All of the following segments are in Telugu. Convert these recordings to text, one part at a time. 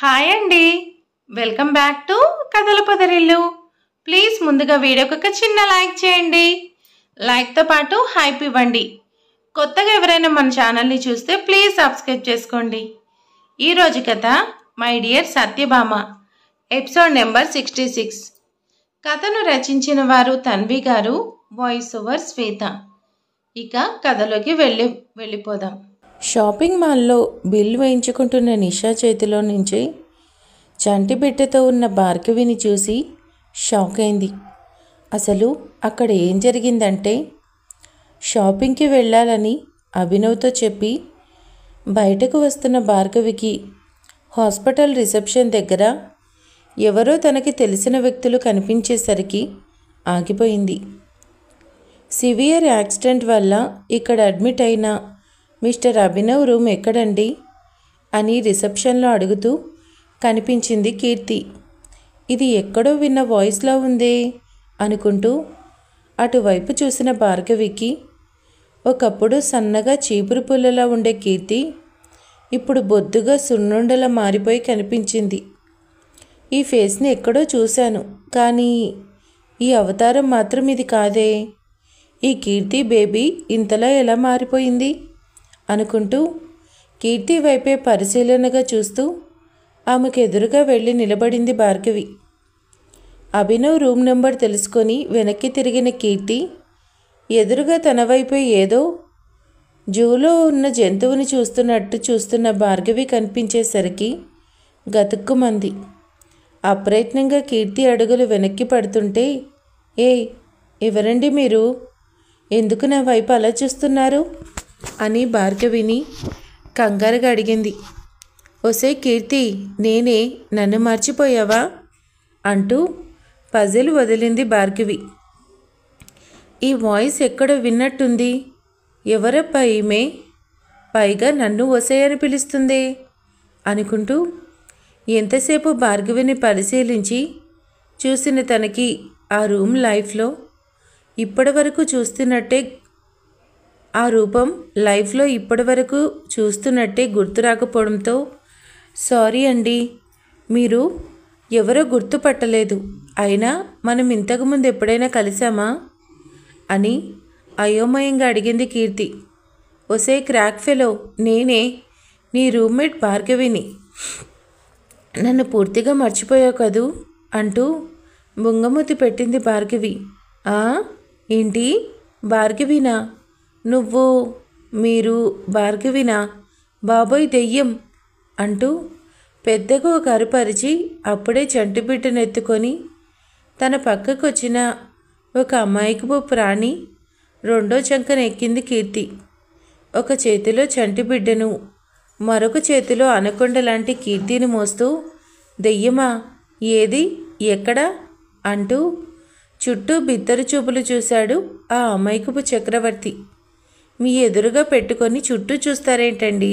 హాయ్ అండి, వెల్కమ్ బ్యాక్ టు కథల పొదరిల్లు. ప్లీజ్ ముందుగా వీడియోకి ఒక చిన్న లైక్ చేయండి. లైక్తో పాటు హైప్ ఇవ్వండి. కొత్తగా ఎవరైనా మన ఛానల్ని చూస్తే ప్లీజ్ సబ్స్క్రైబ్ చేసుకోండి. ఈరోజు కథ my dear Satyabhama, episode number 66. కథను రచించిన వారు తన్వి గారు, వాయిస్ ఓవర్ శ్వేత. ఇక కథలోకి వెళ్ళిపోదాం. షాపింగ్ మాల్లో బిల్ వేయించుకుంటున్న నిషా చేతిలో నుంచి చంటి బిడ్డతో ఉన్న భార్గవిని చూసి షాక్ అయింది. అసలు అక్కడ ఏం జరిగిందంటే, షాపింగ్కి వెళ్ళాలని అభినవ్తో చెప్పి బయటకు వస్తున్న భార్గవికి హాస్పిటల్ రిసెప్షన్ దగ్గర ఎవరో తనకి తెలిసిన వ్యక్తులు కనిపించేసరికి ఆగిపోయింది. సివియర్ యాక్సిడెంట్ వల్ల ఇక్కడ అడ్మిట్ అయిన మిస్టర్ అభినవ్ రూమ్ ఎక్కడండి అని రిసెప్షన్లో అడుగుతూ కనిపించింది కీర్తి. ఇది ఎక్కడో విన్న వాయిస్లా ఉందే అనుకుంటూ అటువైపు చూసిన భార్గవికి ఒకప్పుడు సన్నగా చీపురు పుల్లలా ఉండే కీర్తి ఇప్పుడు బొద్దుగా సున్నుండలా మారిపోయి కనిపించింది. ఈ ఫేస్ని ఎక్కడో చూశాను, కానీ ఈ అవతారం మాత్రం ఇది కాదే. ఈ కీర్తి బేబీ ఇంతలా ఎలా మారిపోయింది అనుకుంటూ కీర్తి వైపే పరిశీలనగా చూస్తూ ఆమెకు ఎదురుగా వెళ్ళి నిలబడింది భార్గవి. అభినవ్ రూమ్ నెంబర్ తెలుసుకొని వెనక్కి తిరిగిన కీర్తి ఎదురుగా తన వైపే ఏదో జూలో ఉన్న జంతువుని చూస్తున్నట్టు చూస్తున్న భార్గవి కనిపించేసరికి గతుక్కుమంది. అప్రయత్నంగా కీర్తి అడుగులు వెనక్కి పడుతుంటే, ఎవరండి మీరు? ఎందుకు నా వైపు అలా చూస్తున్నారు అని భార్గవిని కంగారుగా అడిగింది. ఒసే కీర్తి, నేనే, నన్ను మర్చిపోయావా అంటూ పజిల్ వదిలింది భార్గవి. ఈ వాయిస్ ఎక్కడో విన్నట్టుంది. ఎవరప్పా ఈమె? పైగా నన్ను ఒసే అని పిలుస్తుంది అనుకుంటూ ఎంతసేపు భార్గవిని పరిశీలించి చూసిన తనకి ఆ రూమ్ లైఫ్లో ఇప్పటివరకు చూస్తున్నట్టే, ఆ రూపం లైఫ్లో ఇప్పటివరకు చూస్తున్నట్టే గుర్తు రాకపోవడంతో, సారీ అండి, మీరు ఎవరో గుర్తుపట్టలేదు. అయినా మనం ఇంతకుముందు ఎప్పుడైనా కలిసామా అని అయోమయంగా అడిగింది కీర్తి. ఒసే క్రాక్ ఫెలో, నేనే, నీ రూమ్మేట్ భార్గవిని. నన్ను పూర్తిగా మర్చిపోయావు కదూ అంటూ బుంగమూతి పెట్టింది భార్గవి. ఏంటి, భార్గవినా? మీరు భార్గవినా? బాబోయ్ దెయ్యం అంటూ పెద్దగా ఒక అరుపరిచి అప్పుడే చంటిబిడ్డను ఎత్తుకొని తన పక్కకు వచ్చిన ఒక అమాయకపు ప్రాణి రెండో చంకన ఎక్కింది కీర్తి. ఒక చేతిలో చంటిబిడ్డను, మరొక చేతిలో అనకొండ లాంటి కీర్తిని మోస్తూ, దెయ్యమా? ఏది, ఎక్కడా అంటూ చుట్టూ బిత్తరు చూపులు చూశాడు ఆ అమాయకపు చక్రవర్తి. మీ ఎదురుగా పెట్టుకొని చుట్టూ చూస్తారేంటండి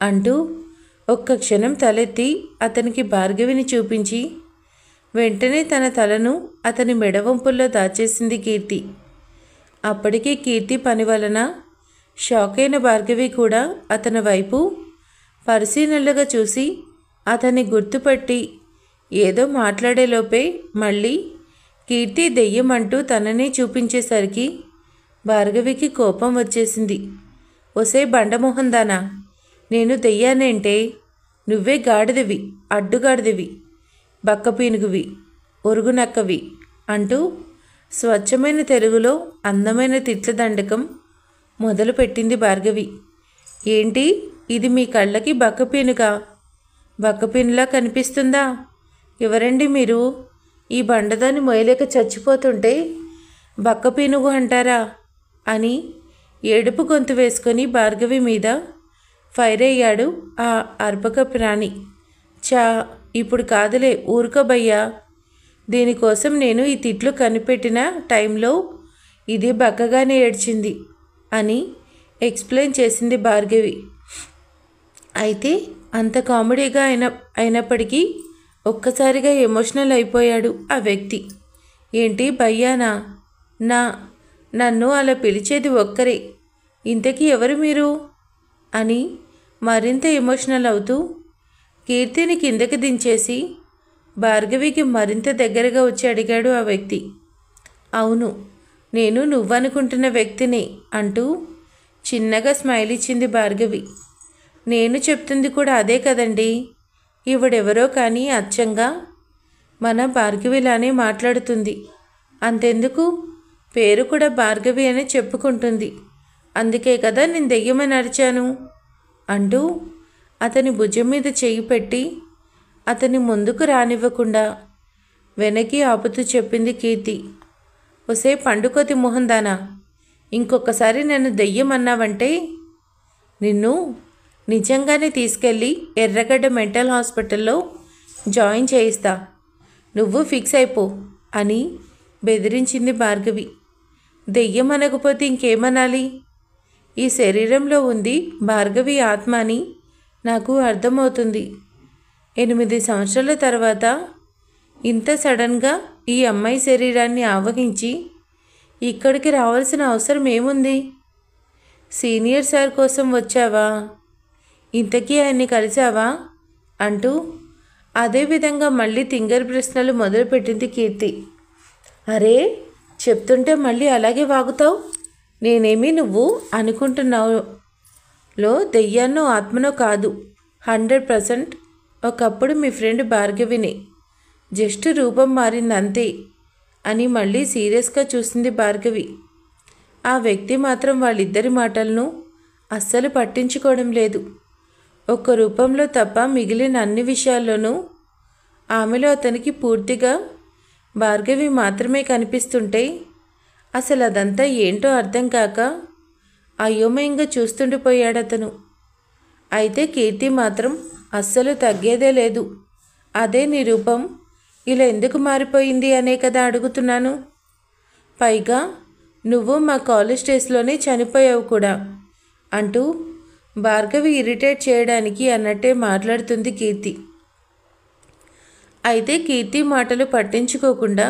అంటూ ఒక్క క్షణం తలెత్తి అతనికి భార్గవిని చూపించి వెంటనే తన తలను అతని మెడవంపుల్లో దాచేసింది కీర్తి. అప్పటికే కీర్తి పని వలన షాక్ అయిన భార్గవి కూడా అతని వైపు పరిశీలనలుగా చూసి అతన్ని గుర్తుపట్టి ఏదో మాట్లాడేలోపే మళ్ళీ కీర్తి దెయ్యం అంటూ తననే చూపించేసరికి భార్గవికి కోపం వచ్చేసింది. ఒసే బండమోహందానా, నేను దెయ్యానేంటే? నువ్వే గాడిదవి, అడ్డుగాడిదవి, బక్కపీనుగువి, ఒరుగునక్కవి అంటూ స్వచ్ఛమైన తెలుగులో అందమైన తిట్ల దండకం మొదలుపెట్టింది భార్గవి. ఏంటి, ఇది మీ కళ్ళకి బక్కపీనుగా? బక్కపీనులా కనిపిస్తుందా? ఎవరండి మీరు? ఈ బండదాన్ని మొయలేక చచ్చిపోతుంటే బక్కపీనుగు అంటారా అని ఏడుపు గొంతు వేసుకొని భార్గవి మీద ఫైర్ అయ్యాడు ఆ అర్భక ప్రాణి. ఇప్పుడు కాదులే, ఊరుకోబయ్యా. దీనికోసం నేను ఈ తిట్లు కనిపెట్టిన టైంలో ఇది బక్కగానే ఏడ్చింది అని ఎక్స్ప్లెయిన్ చేసింది భార్గవి. అయితే అంత కామెడీగా అయినప్పటికీ ఒక్కసారిగా ఎమోషనల్ అయిపోయాడు ఆ వ్యక్తి. ఏంటి భయ్యానా? నన్ను అలా పిలిచేది ఒక్కరే, ఇంతకీ ఎవరు మీరు అని మరింత ఎమోషనల్ అవుతూ కీర్తిని కిందకి దించేసి భార్గవికి మరింత దగ్గరగా వచ్చి అడిగాడు ఆ వ్యక్తి. అవును, నేను నువ్వనుకుంటున్న వ్యక్తిని అంటూ చిన్నగా స్మైల్ ఇచ్చింది భార్గవి. నేను చెప్తుంది కూడా అదే కదండి. ఈవిడెవరో కానీ అచ్చంగా మన భార్గవిలానే మాట్లాడుతుంది. అంతెందుకు, పేరు కూడా భార్గవి అని చెప్పుకుంటుంది. అందుకే కదా నేను దెయ్యమని అరిచాను అంటూ అతని భుజం మీద చెయ్యి పెట్టి అతని ముందుకు రానివ్వకుండా వెనక్కి ఆపుతూ చెప్పింది కీర్తి. ఒసే పండుకోతి మొహందానా, ఇంకొకసారి నన్ను దెయ్యం అన్నావంటే నిన్ను నిజంగానే తీసుకెళ్ళి ఎర్రగడ్డ మెంటల్ హాస్పిటల్లో జాయిన్ చేయిస్తా. నువ్వు ఫిక్స్ అయిపో అని బెదిరించింది భార్గవి. దెయ్యం అనకపోతే ఇంకేమనాలి? ఈ శరీరంలో ఉంది భార్గవి ఆత్మ అని నాకు అర్థమవుతుంది. 8 సంవత్సరాల తర్వాత ఇంత సడన్గా ఈ అమ్మాయి శరీరాన్ని ఆవహించి ఇక్కడికి రావాల్సిన అవసరం ఏముంది? సీనియర్ సార్ కోసం వచ్చావా? ఇంతకీ ఆయన్ని కలిసావా? అంటూ అదేవిధంగా మళ్ళీ తింగర్ ప్రశ్నలు మొదలుపెట్టింది కీర్తి. అరే, చెప్తుంటే మళ్ళీ అలాగే వాగుతావు. నేనేమీ నువ్వు అనుకుంటున్నావులో దెయ్యాన్నో ఆత్మనో కాదు. 100% ఒకప్పుడు మీ ఫ్రెండ్ భార్గవిని, జస్ట్ రూపం మారిందంతే అని మళ్ళీ సీరియస్గా చూసింది భార్గవి. ఆ వ్యక్తి మాత్రం వాళ్ళిద్దరి మాటలను అస్సలు పట్టించుకోవడం లేదు. ఒక్క రూపంలో తప్ప మిగిలిన అన్ని విషయాల్లోనూ ఆమెలో అతనికి పూర్తిగా భార్గవి మాత్రమే కనిపిస్తుంటే అసలు అదంతా ఏంటో అర్థం కాక అయోమయంగా చూస్తుండిపోయాడతను. అయితే కీర్తి మాత్రం అస్సలు తగ్గేదే లేదు. అదే నీ రూపం ఇలా ఎందుకు మారిపోయింది అనే కదా అడుగుతున్నాను. పైగా నువ్వు మా కాలేజ్ డేస్లోనే చనిపోయావు కూడా అంటూ భార్గవి ఇరిటేట్ చేయడానికి అన్నట్టే మాట్లాడుతుంది కీర్తి. అయితే కీర్తి మాటలు పట్టించుకోకుండా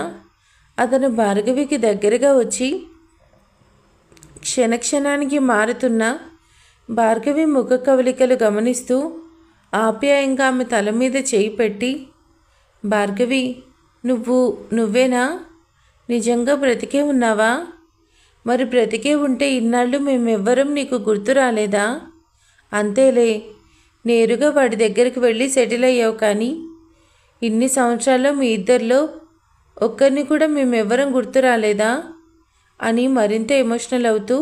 అతను భార్గవికి దగ్గరగా వచ్చి క్షణక్షణానికి మారుతున్న భార్గవి ముఖ కవలికలు గమనిస్తూ ఆప్యాయంగా ఆమె తల మీద చేయి పెట్టి, భార్గవి, నువ్వేనా? నిజంగా బ్రతికే ఉన్నావా? మరి బ్రతికే ఉంటే ఇన్నాళ్ళు మేమెవ్వరం నీకు గుర్తు రాలేదా? అంతేలే, నేరుగా వాడి దగ్గరికి వెళ్ళి సెటిల్ అయ్యావు. కానీ ఇన్ని సంవత్సరాల్లో మీ ఇద్దరిలో ఒక్కరిని కూడా మేమెవ్వరం గుర్తు రాలేదా అని మరింత ఎమోషనల్ అవుతూ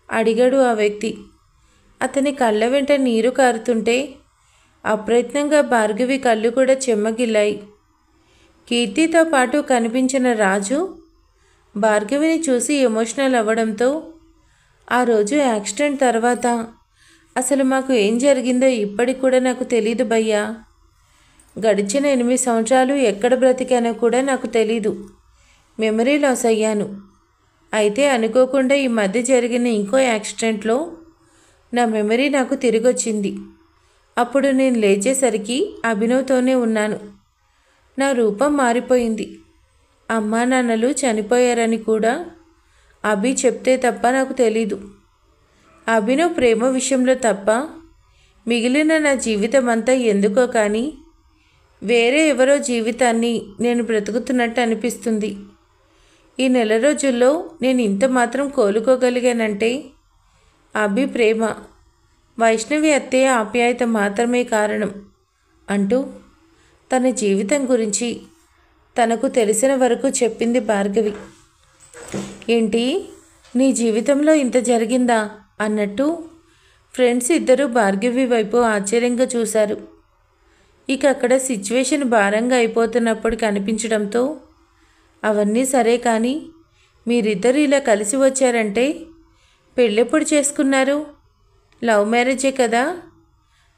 అడిగాడు ఆ వ్యక్తి. అతని కళ్ళ వెంట నీరు కారుతుంటే అప్రయత్నంగా భార్గవి కళ్ళు కూడా చెమ్మగిల్లాయి. కీర్తితో పాటు కనిపించిన రాజు భార్గవిని చూసి ఎమోషనల్ అవ్వడంతో, ఆ రోజు యాక్సిడెంట్ తర్వాత అసలు మాకు ఏం జరిగిందో ఇప్పటికి కూడా నాకు తెలీదు భయ్యా. గడిచిన 8 సంవత్సరాలు ఎక్కడ బ్రతికానో కూడా నాకు తెలీదు. మెమరీ లాస్ అయ్యాను. అయితే అనుకోకుండా ఈ మధ్య జరిగిన ఇంకో యాక్సిడెంట్లో నా మెమరీ నాకు తిరిగొచ్చింది. అప్పుడు నేను లేచేసరికి అభినవ్తోనే ఉన్నాను. నా రూపం మారిపోయింది. అమ్మా నాన్నలు చనిపోయారని కూడా అభి చెప్తే తప్ప నాకు తెలీదు. అభినవ్ ప్రేమ విషయంలో తప్ప మిగిలిన నా జీవితం అంతా ఎందుకో కానీ వేరే ఎవరో జీవితాన్ని నేను బ్రతుకుతున్నట్టు అనిపిస్తుంది. ఈ నెల రోజుల్లో నేను ఇంత మాత్రం కోలుకోగలిగానంటే అభి ప్రేమ, వైష్ణవి అత్తయ్య ఆప్యాయత మాత్రమే కారణం అంటూ తన జీవితం గురించి తనకు తెలిసిన వరకు చెప్పింది భార్గవి. ఏంటి, నీ జీవితంలో ఇంత జరిగిందా అన్నట్టు ఫ్రెండ్స్ ఇద్దరూ భార్గవి వైపు ఆశ్చర్యంగా చూశారు. ఇక అక్కడ సిచ్యువేషన్ భారంగా అయిపోతున్నప్పుడు కనిపించడంతో, అవన్నీ సరే కానీ మీరిద్దరు ఇలా కలిసి వచ్చారంటే పెళ్ళెప్పుడు చేసుకున్నారు? లవ్ మ్యారేజే కదా?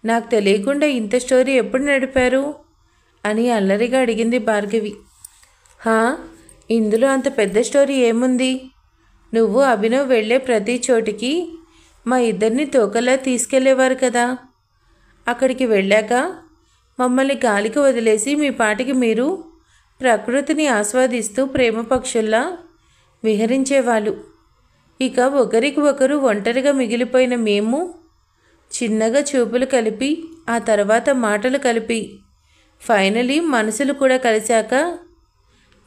నాకు తెలియకుండా ఇంత స్టోరీ ఎప్పుడు నడిపారు అని అల్లరిగా అడిగింది భార్గవి. ఇందులో అంత పెద్ద స్టోరీ ఏముంది? నువ్వు అభినవ్ వెళ్ళే ప్రతి చోటికి మా ఇద్దరిని తోకలా తీసుకెళ్లేవారు కదా. అక్కడికి వెళ్ళాక మమ్మల్ని గాలికి వదిలేసి మీ పాటికి మీరు ప్రకృతిని ఆస్వాదిస్తూ ప్రేమ పక్షుల్లా విహరించేవాళ్ళు. ఇక ఒకరికి ఒకరు ఒంటరిగా మిగిలిపోయిన మేము చిన్నగా చూపులు కలిపి ఆ తర్వాత మాటలు కలిపి ఫైనలీ మనసులు కూడా కలిశాక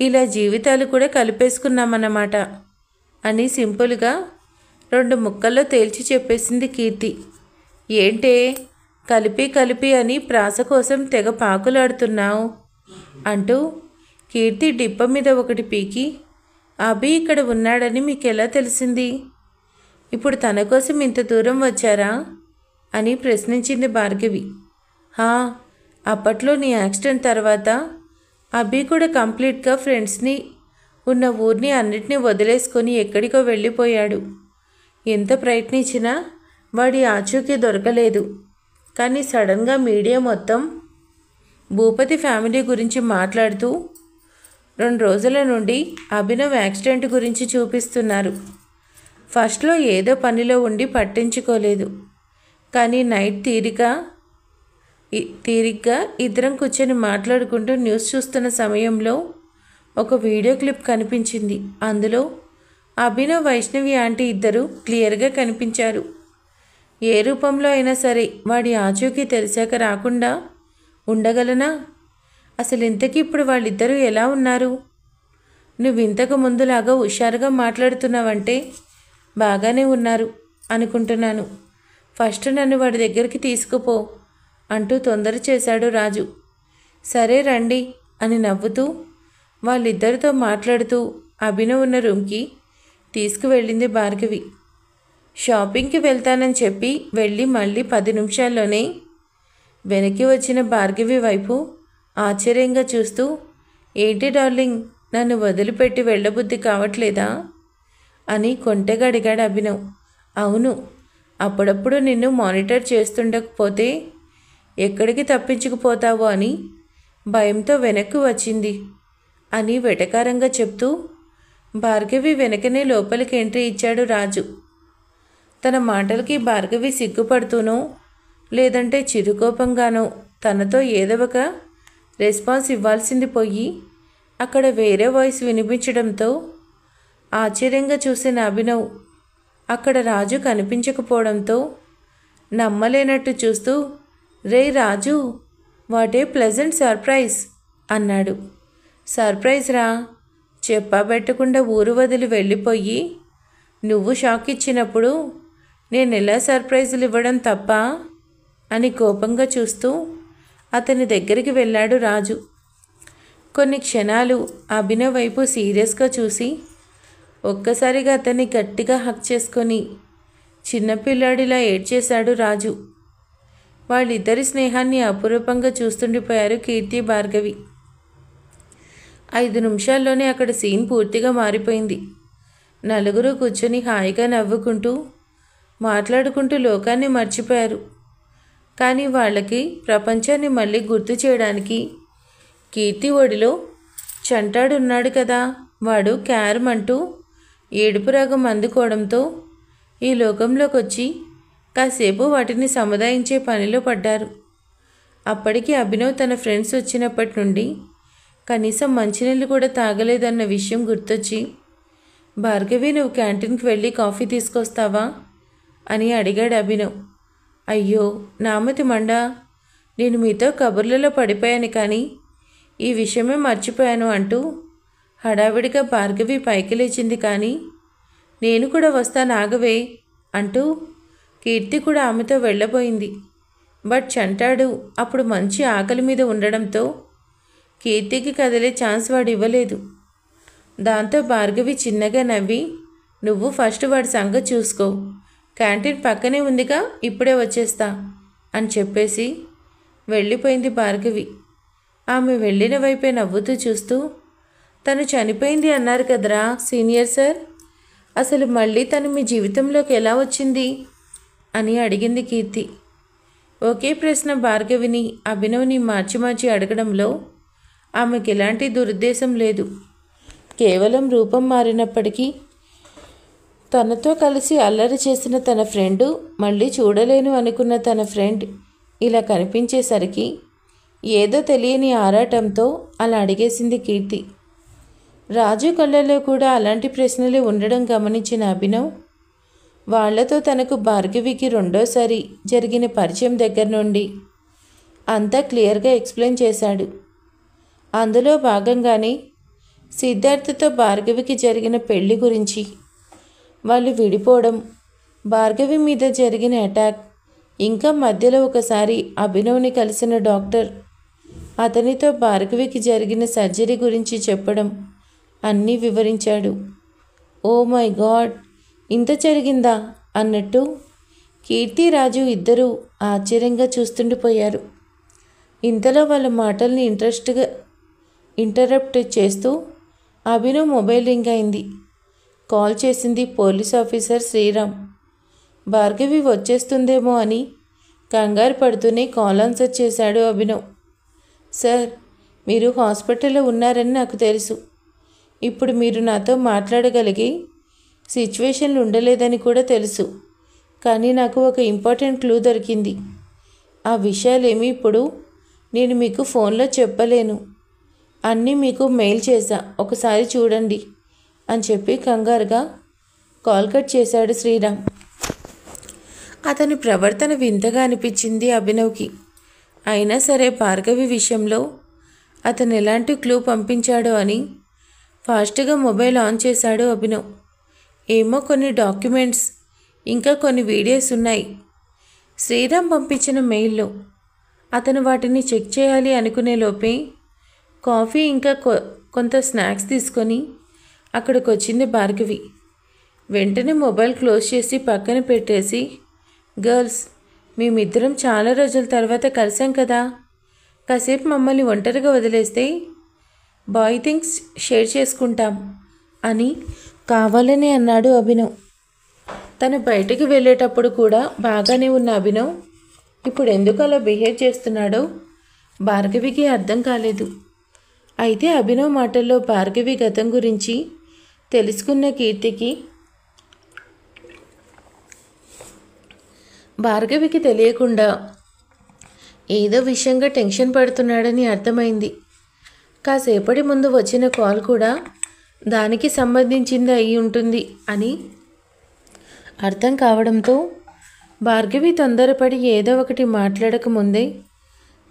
ఇలా జీవితాలు కూడా కలిపేసుకున్నామన్నమాట అని సింపుల్గా 2 ముక్కల్లో తేల్చి చెప్పేసింది కీర్తి. ఏంటే కలిపి అని ప్రాస కోసం తెగ పాకులాడుతున్నావు అంటూ కీర్తి డిప్ప మీద ఒకటి పీకి, అభి ఇక్కడ ఉన్నాడని మీకెలా తెలిసింది? ఇప్పుడు తన కోసం ఇంత దూరం వచ్చారా అని ప్రశ్నించింది భార్గవి. అప్పట్లో నీ యాక్సిడెంట్ తర్వాత అభి కూడా కంప్లీట్గా ఫ్రెండ్స్ని ఉన్న ఊరిని అన్నిటినీ వదిలేసుకొని ఎక్కడికో వెళ్ళిపోయాడు. ఎంత ప్రయత్నించినా వాడి ఆచూకీ దొరకలేదు. కానీ సడన్గా మీడియా మొత్తం భూపతి ఫ్యామిలీ గురించి మాట్లాడుతూ 2 రోజుల నుండి అభినవ్ యాక్సిడెంట్ గురించి చూపిస్తున్నారు. ఫస్ట్లో ఏదో పనిలో ఉండి పట్టించుకోలేదు. కానీ నైట్ తీరిగ్గా ఇద్దరం కూర్చొని మాట్లాడుకుంటూ న్యూస్ చూస్తున్న సమయంలో ఒక వీడియో క్లిప్ కనిపించింది. అందులో అభినవ్, వైష్ణవి ఆంటీ ఇద్దరు క్లియర్గా కనిపించారు. ఏ రూపంలో అయినా సరే వాడి ఆచూకీ తెలిసాక రాకుండా ఉండగలనా? అసలు ఇంతకీ ఇప్పుడు వాళ్ళిద్దరూ ఎలా ఉన్నారు? నువ్వు ఇంతకు ముందులాగా హుషారుగా మాట్లాడుతున్నావంటే బాగానే ఉన్నారు అనుకుంటున్నాను. ఫస్ట్ నన్ను వాడి దగ్గరికి తీసుకుపో అంటూ తొందర చేశాడు రాజు. సరే రండి అని నవ్వుతూ వాళ్ళిద్దరితో మాట్లాడుతూ అభినవ్ ఉన్న రూమ్కి తీసుకువెళ్ళింది భార్గవి. షాపింగ్కి వెళ్తానని చెప్పి వెళ్ళి మళ్ళీ 10 నిమిషాల్లోనే వెనక్కి వచ్చిన భార్గవి వైపు ఆశ్చర్యంగా చూస్తూ, ఏంటి డార్లింగ్, నన్ను వదిలిపెట్టి వెళ్ళబుద్ధి కావట్లేదా అని కొంటెగా అడిగాడు అభినవ్. అవును, అప్పుడప్పుడు నిన్ను మానిటర్ చేస్తుండకపోతే ఎక్కడికి తప్పించుకుపోతావో అని భయంతో వెనక్కి వచ్చింది అని వెటకారంగా చెప్తూ భార్గవి వెనకనే లోపలికి ఎంట్రీ ఇచ్చాడు రాజు. తన మాటలకి భార్గవి సిగ్గుపడుతూనో లేదంటే చిరుకోపంగానో తనతో ఏదో ఒక రెస్పాన్స్ ఇవ్వాల్సింది పోయి అక్కడ వేరే వాయిస్ వినిపించడంతో ఆశ్చర్యంగా చూసిన అభినవ్ అక్కడ రాజు కనిపించకపోవడంతో నమ్మలేనట్టు చూస్తూ, రే రాజు, వాట్ ఏ ప్లెజెంట్ సర్ప్రైజ్ అన్నాడు. సర్ప్రైజ్ రా, చెప్పబెట్టకుండా ఊరు వదిలి వెళ్ళిపోయి నువ్వు షాక్ ఇచ్చినప్పుడు నేను ఎలా సర్ప్రైజులు ఇవ్వడం తప్ప అని కోపంగా చూస్తూ అతని దగ్గరికి వెళ్ళాడు రాజు. కొన్ని క్షణాలు అభినవ్ వైపు సీరియస్గా చూసి ఒక్కసారిగా అతన్ని గట్టిగా హక్ చేసుకొని చిన్నపిల్లాడిలా ఏడ్చేశాడు రాజు. వాళ్ళిద్దరి స్నేహాన్ని అపురూపంగా చూస్తుండిపోయారు కీర్తి, భార్గవి. 5 నిమిషాల్లోనే అక్కడ సీన్ పూర్తిగా మారిపోయింది. నలుగురు కూర్చొని హాయిగా నవ్వుకుంటూ మాట్లాడుకుంటూ లోకాన్ని మర్చిపోయారు. కానీ వాళ్ళకి ప్రపంచాన్ని మళ్ళీ గుర్తు చేయడానికి కీర్తి ఒడిలో చంటాడున్నాడు కదా, వాడు క్యారమ్ అంటూ ఏడుపు రాగం అందుకోవడంతో ఈ లోకంలోకి వచ్చి కాసేపు వాటిని సముదాయించే పనిలో పడ్డారు. అప్పటికి అభినవ్ తన ఫ్రెండ్స్ వచ్చినప్పటి నుండి కనీసం మంచినీళ్ళు కూడా తాగలేదన్న విషయం గుర్తొచ్చి, భార్గవి, నువ్వు క్యాంటీన్కి వెళ్ళి కాఫీ తీసుకొస్తావా అని అడిగాడు అభినవ్. అయ్యో నామతి మండా, నేను మీతో కబుర్లలో పడిపోయాను కానీ ఈ విషయమే మర్చిపోయాను అంటూ హడావిడిగా భార్గవి పైకి లేచింది. కానీ నేను కూడా వస్తాను ఆగవే అంటూ కీర్తి కూడా ఆమెతో వెళ్ళబోయింది. బట్ చంటాడు అప్పుడు మంచి ఆకలి మీద ఉండడంతో కీర్తికి కదిలే ఛాన్స్ వాడు ఇవ్వలేదు. దాంతో భార్గవి చిన్నగా నవ్వి, నువ్వు ఫస్ట్ వాడి సంగతి చూసుకో, క్యాంటీన్ పక్కనే ఉందిగా, ఇప్పుడే వచ్చేస్తా అని చెప్పేసి వెళ్ళిపోయింది భార్గవి. ఆమె వెళ్ళిన వైపే నవ్వుతూ చూస్తూ, తను చనిపోయింది అన్నారు కదరా సీనియర్ సార్, అసలు మళ్ళీ తను మీ జీవితంలోకి ఎలా వచ్చింది అని అడిగింది కీర్తి. ఒకే ప్రశ్న భార్గవిని అభినవ్ని మార్చి అడగడంలో ఆమెకి ఎలాంటి దురుద్దేశం లేదు. కేవలం రూపం మారినప్పటికీ తనతో కలిసి అల్లరి చేసిన తన ఫ్రెండు, మళ్ళీ చూడలేను అనుకున్న తన ఫ్రెండ్ ఇలా కనిపించేసరికి ఏదో తెలియని ఆరాటంతో అలా అడిగేసింది కీర్తి. రాజు కళ్ళలో కూడా అలాంటి ప్రశ్నలు ఉండడం గమనించిన అభినవ్ వాళ్లతో తనకు భార్గవికి రెండోసారి జరిగిన పరిచయం దగ్గర నుండి అంతా క్లియర్గా ఎక్స్ప్లెయిన్ చేశాడు. అందులో భాగంగానే సిద్ధార్థతో భార్గవికి జరిగిన పెళ్లి గురించి, వాళ్ళు విడిపోవడం, భార్గవి మీద జరిగిన అటాక్, ఇంకా మధ్యలో ఒకసారి అభినవ్ని కలిసిన డాక్టర్, అతనితో భార్గవికి జరిగిన సర్జరీ గురించి చెప్పడం అన్నీ వివరించాడు. ఓ మై గాడ్, ఇంత జరిగిందా అన్నట్టు కీర్తి రాజు ఇద్దరూ ఆశ్చర్యంగా చూస్తుండిపోయారు. ఇంతలో వాళ్ళ మాటల్ని ఇంటరప్ట్ చేస్తూ అభినవ్ మొబైల్ రింగ్ అయింది. కాల్ చేసింది పోలీస్ ఆఫీసర్ శ్రీరామ్. భార్గవి వచ్చేస్తుందేమో అని కంగారు పడుతూనే కాల్ ఆన్సర్ చేశాడు అభినవ్. సార్, మీరు హాస్పిటల్లో ఉన్నారని నాకు తెలుసు. ఇప్పుడు మీరు నాతో మాట్లాడగలిగే సిచ్యువేషన్లు ఉండలేదని కూడా తెలుసు. కానీ నాకు ఒక ఇంపార్టెంట్ క్లూ దొరికింది. ఆ విషయాలేమీ ఇప్పుడు నేను మీకు ఫోన్లో చెప్పలేను. అన్నీ మీకు మెయిల్ చేశా, ఒకసారి చూడండి అని చెప్పి కంగారుగా కాల్ కట్ చేశాడు శ్రీరామ్. అతని ప్రవర్తన వింతగా అనిపించింది అభినవ్కి. అయినా సరే భార్గవి విషయంలో అతను ఎలాంటి క్లూ పంపించాడో అని ఫాస్ట్గా మొబైల్ ఆన్ చేశాడు అభినవ్. ఏమో కొన్ని డాక్యుమెంట్స్ ఇంకా కొన్ని వీడియోస్ ఉన్నాయి శ్రీరామ్ పంపించిన మెయిల్లో. అతను వాటిని చెక్ చేయాలి అనుకునే లోపే కాఫీ ఇంకా కొంత స్నాక్స్ తీసుకొని అక్కడికి వచ్చింది భార్గవి. వెంటనే మొబైల్ క్లోజ్ చేసి పక్కన పెట్టేసి, గర్ల్స్, మేమిద్దరం చాలా రోజుల తర్వాత కలిసాం కదా, కాసేపు మమ్మల్ని ఒంటరిగా వదిలేస్తే బాయ్ థింగ్స్ షేర్ చేసుకుంటాం అని కావాలని అన్నాడు అభినవ్. తను బయటికి వెళ్ళేటప్పుడు కూడా బాగానే ఉన్న అభినవ్ ఇప్పుడు ఎందుకు అలా బిహేవ్ చేస్తున్నాడో భార్గవికి అర్థం కాలేదు. అయితే అభినవ్ మాటల్లో భార్గవి గతం గురించి తెలుసుకున్న కీర్తికి భార్గవికి తెలియకుండా ఏదో విషయంగా టెన్షన్ పడుతున్నాడని అర్థమైంది. కాసేపటి ముందు వచ్చిన కాల్ కూడా దానికి సంబంధించింది అయి ఉంటుంది అని అర్థం కావడంతో భార్గవి తొందరపడి ఏదో ఒకటి మాట్లాడకముందే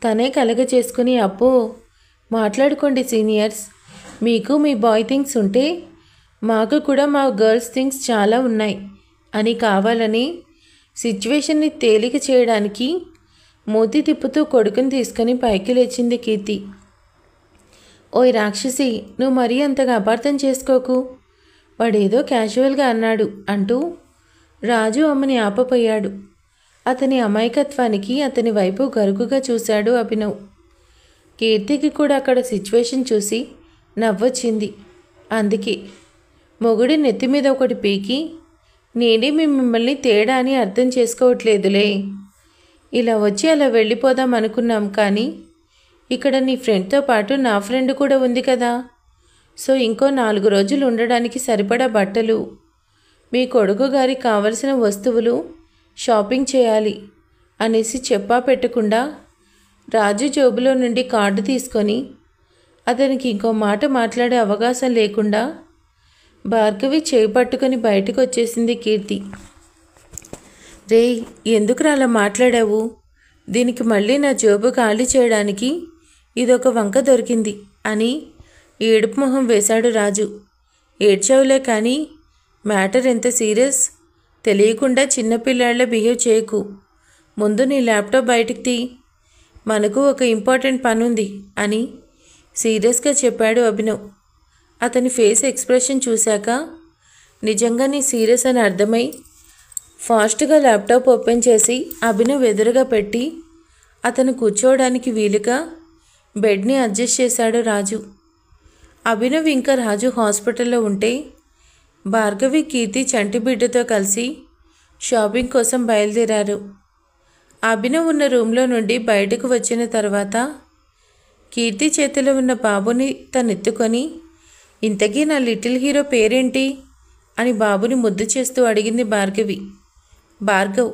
తనే కలగ చేసుకుని, అబ్బో మాట్లాడుకోండి సీనియర్స్, మీకు మీ బాయ్ థింగ్స్ ఉంటే మాకు కూడా మా గర్ల్స్ థింగ్స్ చాలా ఉన్నాయి అని కావాలని సిచ్యువేషన్ని తేలిక చేయడానికి మూతి తిప్పుతూ కొడుకుని తీసుకొని పైకి లేచింది కీర్తి. ఓయ్ రాక్షసి, నువ్వు మరీ అంతగా అపార్థం చేసుకోకు, వాడేదో క్యాజువల్గా అన్నాడు అంటూ రాజు అమ్మని ఆపపోయాడు. అతని అమాయకత్వానికి అతని వైపు గరుకుగా చూశాడు అభినవ్. కీర్తికి కూడా అక్కడ సిచ్యువేషన్ చూసి నవ్వొచ్చింది. అందుకే మొగుడి నెత్తి మీద ఒకటి పీకి, నేనే మిమ్మల్ని తేడా అని అర్థం చేసుకోవట్లేదులే, ఇలా వచ్చి అలా వెళ్ళిపోదాం అనుకున్నాం, కానీ ఇక్కడ నీ ఫ్రెండ్తో పాటు నా ఫ్రెండ్ కూడా ఉంది కదా, సో ఇంకో 4 రోజులు ఉండడానికి సరిపడా బట్టలు, మీ కొడుకు గారికి కావలసిన వస్తువులు షాపింగ్ చేయాలి అనేసి చెప్పా పెట్టకుండా రాజు జోబులో నుండి కార్డు తీసుకొని అతనికి ఇంకో మాట మాట్లాడే అవకాశం లేకుండా భార్గవి చేయి పట్టుకొని బయటకు వచ్చేసింది కీర్తి. రేయ్, ఎందుకు అలా మాట్లాడావు? దీనికి మళ్ళీ నా జోబు ఖాళీ చేయడానికి ఇదొక వంక దొరికింది అని ఏడుపు మొహం వేశాడు రాజు. ఏడ్చావులే, కానీ మ్యాటర్ ఎంత సీరియస్, తెలియకుండా చిన్నపిల్లాళ్ళ బిహేవ్ చేయకు. ముందు నీ ల్యాప్టాప్ బయటికి తీ, మనకు ఒక ఇంపార్టెంట్ పని ఉంది అని సీరియస్గా చెప్పాడు అభినవ్. అతని ఫేస్ ఎక్స్ప్రెషన్ చూశాక నిజంగా నీ సీరియస్ అని అర్థమై ఫాస్ట్గా ల్యాప్టాప్ ఓపెన్ చేసి అభినవ్ ఎదురుగా పెట్టి అతను కూర్చోవడానికి వీలుగా బెడ్ని అడ్జస్ట్ చేశాడు రాజు. అభినవ్ ఇంకా రాజు హాస్పిటల్లో ఉంటే భార్గవి, కీర్తి చంటి బిడ్డతో కలిసి షాపింగ్ కోసం బయలుదేరారు. అభినవ్ ఉన్న రూమ్లో నుండి బయటకు వచ్చిన తర్వాత కీర్తి చేతిలో ఉన్న బాబుని తనెత్తుకొని, ఇంతకీ నా లిటిల్ హీరో పేరేంటి అని బాబుని ముద్దు చేస్తూ అడిగింది భార్గవి. భార్గవ్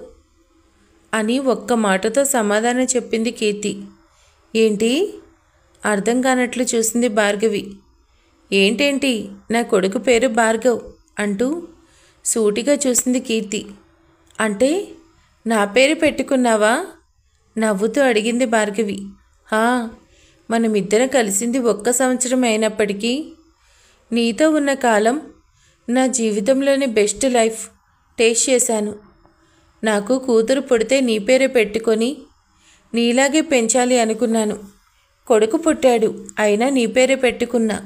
అని ఒక్క మాటతో సమాధానం చెప్పింది కీర్తి. ఏంటి? అర్థం కానట్లు చూసింది భార్గవి. ఏంటేంటి, నా కొడుకు పేరు భార్గవ్ అంటూ సూటిగా చూసింది కీర్తి. అంటే నా పేరు పెట్టుకున్నావా? నవ్వుతూ అడిగింది భార్గవి. హా, మనమిద్దరం కలిసింది 1 సంవత్సరం అయినప్పటికీ నీతో ఉన్న కాలం నా జీవితంలోని బెస్ట్ లైఫ్ టేస్ట్ చేశాను. నాకు కూతురు పుడితే నీ పేరే పెట్టుకొని నీలాగే పెంచాలి అనుకున్నాను. కొడుకు పుట్టాడు, అయినా నీ పేరే పెట్టుకున్నా.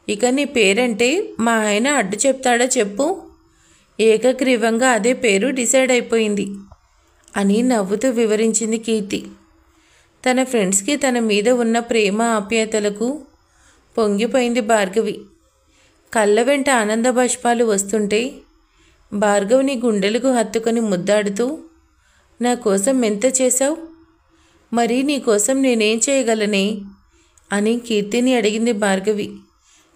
ఇక నీ పేరంటే మా ఆయన అడ్డు చెప్తాడా చెప్పు? ఏకగ్రీవంగా అదే పేరు డిసైడ్ అయిపోయింది అని నవ్వుతూ వివరించింది కీర్తి. తన ఫ్రెండ్స్కి తన మీద ఉన్న ప్రేమ ఆప్యాయతలకు పొంగిపోయింది భార్గవి. కళ్ళ వెంట ఆనంద బాష్పాలు వస్తుంటే భార్గవిని గుండెలకు హత్తుకొని ముద్దాడుతూ, నా కోసం ఎంత చేశావు, మరి నీ కోసం నేనేం చేయగలనే అని కీర్తిని అడిగింది భార్గవి.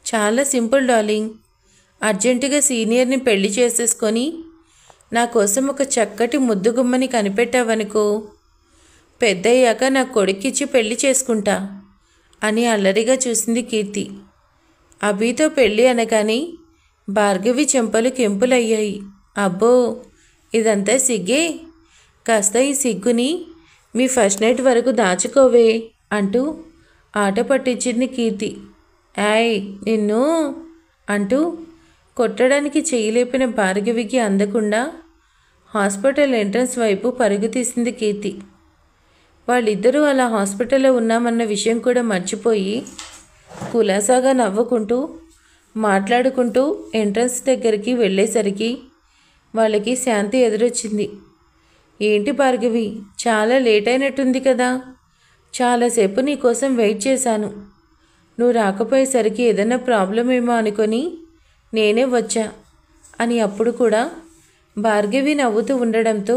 చాలా సింపుల్ డార్లింగ్, అర్జెంటుగా సీనియర్ని పెళ్లి చేసేసుకొని నా కోసం ఒక చక్కటి ముద్దుగుమ్మని కనిపెట్టావనుకో, పెద్దయ్యాక నా కొడుకిచ్చి పెళ్లి చేసుకుంటా అని అల్లరిగా చూసింది కీర్తి. అభితో పెళ్ళి అనగానే భార్గవి చెంపలు కెంపులయ్యాయి. అబ్బో, ఇదంతా సిగ్గే, కాస్త ఈ సిగ్గుని మీ ఫస్ట్ నైట్ వరకు దాచుకోవే అంటూ ఆట పట్టించింది కీర్తి. ఏయ్ నిన్ను అంటూ కొట్టడానికి చేయలేపిన భార్గవికి అందకుండా హాస్పిటల్ ఎంట్రన్స్ వైపు పరుగు తీసింది కీర్తి. వాళ్ళిద్దరూ అలా హాస్పిటల్లో ఉన్నామన్న విషయం కూడా మర్చిపోయి కులాసాగా నవ్వుకుంటూ మాట్లాడుకుంటూ ఎంట్రన్స్ దగ్గరికి వెళ్ళేసరికి వాళ్ళకి శాంతి ఎదురొచ్చింది. ఏంటి భార్గవి, చాలా లేట్ అయినట్టుంది కదా, చాలాసేపు నీకోసం వెయిట్ చేశాను. నువ్వు రాకపోయేసరికి ఏదైనా ప్రాబ్లం ఏమో అనుకొని నేనే వచ్చా అని అప్పుడు కూడా భార్గవి నవ్వుతూ ఉండడంతో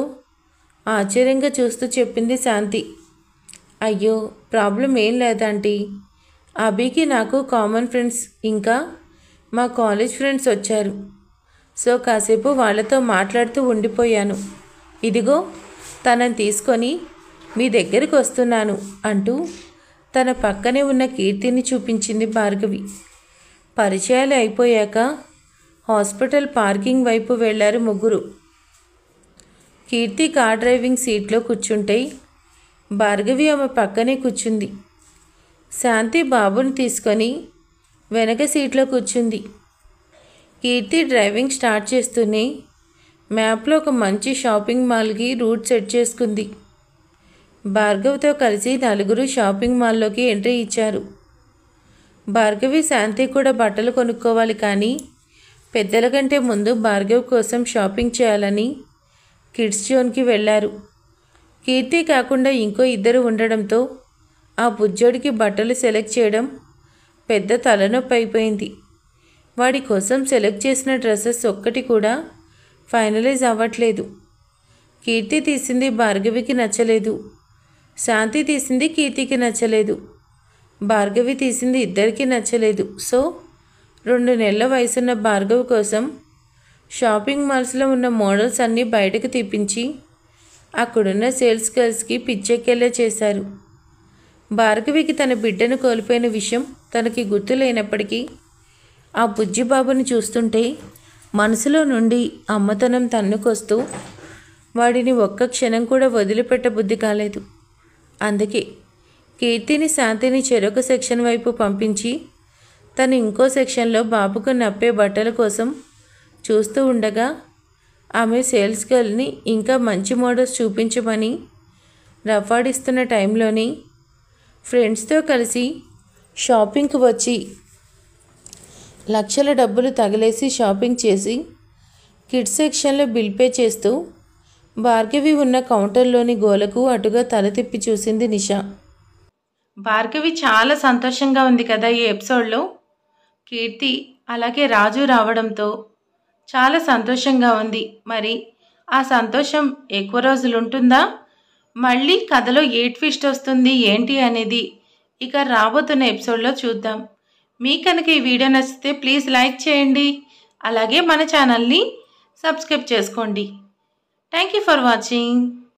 ఆశ్చర్యంగా చూస్తూ చెప్పింది శాంతి. అయ్యో, ప్రాబ్లం ఏం లేదంటీ. అభికి నాకు కామన్ ఫ్రెండ్స్ ఇంకా మా కాలేజ్ ఫ్రెండ్స్ వచ్చారు. సో కాసేపు వాళ్ళతో మాట్లాడుతూ ఉండిపోయాను. ఇదిగో తనని తీసుకొని మీ దగ్గరికి వస్తున్నాను అంటూ తన పక్కనే ఉన్న కీర్తిని చూపించింది భార్గవి. పరిచయాలు అయిపోయాక హాస్పిటల్ పార్కింగ్ వైపు వెళ్ళారు ముగ్గురు. కీర్తి కార్ డ్రైవింగ్ సీట్లో కూర్చుంటే భార్గవి ఆమె పక్కనే కూర్చుంది. శాంతి బాబుని తీసుకొని వెనక సీట్లో కూర్చుంది. కీర్తి డ్రైవింగ్ స్టార్ట్ చేస్తూనే మ్యాప్లో ఒక మంచి షాపింగ్ మాల్కి రూట్ సెట్ చేసుకుంది. భార్గవితో కలిసి నలుగురు షాపింగ్ మాల్లోకి ఎంట్రీ ఇచ్చారు. భార్గవి శాంతి కూడా బట్టలు కొనుక్కోవాలి, కానీ పెద్దల కంటే ముందు భార్గవి కోసం షాపింగ్ చేయాలని కిడ్స్ జోన్కి వెళ్ళారు. కీర్తి కాకుండా ఇంకో ఇద్దరు ఉండడంతో ఆ బుజ్జోడికి బట్టలు సెలెక్ట్ చేయడం పెద్ద తలనొప్పి అయిపోయింది. వాడి కోసం సెలెక్ట్ చేసిన డ్రెస్సెస్ ఒక్కటి కూడా ఫైనలైజ్ అవ్వట్లేదు. కీర్తి తీసింది భార్గవికి నచ్చలేదు, శాంతి తీసింది కీర్తికి నచ్చలేదు, భార్గవి తీసింది ఇద్దరికీ నచ్చలేదు. సో 2 నెలల వయసున్న భార్గవి కోసం షాపింగ్ మాల్స్లో ఉన్న మోడల్స్ అన్నీ బయటకు తీపించి అక్కడున్న సేల్స్ గర్ల్స్కి పిచ్చెక్కేలా చేశారు. భార్గవికి తన బిడ్డను కోల్పోయిన విషయం తనకి గుర్తు లేనప్పటికీ ఆ బుజ్జిబాబుని చూస్తుంటే మనసులో నుండి అమ్మతనం తన్నుకొస్తూ వాడిని ఒక్క క్షణం కూడా వదిలిపెట్టబుద్ధి కాలేదు. అందుకే కీర్తిని శాంతిని చెరొక సెక్షన్ వైపు పంపించి తను ఇంకో సెక్షన్లో బాబుకు నప్పే బట్టల కోసం చూస్తూ ఉండగా ఆమె సేల్స్ గర్ల్ని ఇంకా మంచి మోడల్స్ చూపించమని రఫాడిస్తున్న టైంలోని ఫ్రెండ్స్తో కలిసి షాపింగ్కి వచ్చి లక్షల డబ్బులు తగిలేసి షాపింగ్ చేసి కిడ్స్ సెక్షన్లో బిల్ పే చేస్తూ భార్గవి ఉన్న కౌంటర్లోని గోలకు అటుగా తల తిప్పి చూసింది నిషా. భార్గవి చాలా సంతోషంగా ఉంది కదా ఈ ఎపిసోడ్లో. కీర్తి అలాగే రాజు రావడంతో చాలా సంతోషంగా ఉంది. మరి ఆ సంతోషం ఎక్కువ రోజులు ఉంటుందా? మళ్ళీ కథలో ఏ ట్విస్ట్ వస్తుంది ఏంటి అనేది ఇక రాబోతున్న ఎపిసోడ్లో చూద్దాం. మీకు కనుక ఈ వీడియో నచ్చితే ప్లీజ్ లైక్ చేయండి, అలాగే మన ఛానల్ని సబ్స్క్రైబ్ చేసుకోండి. Thank you for watching.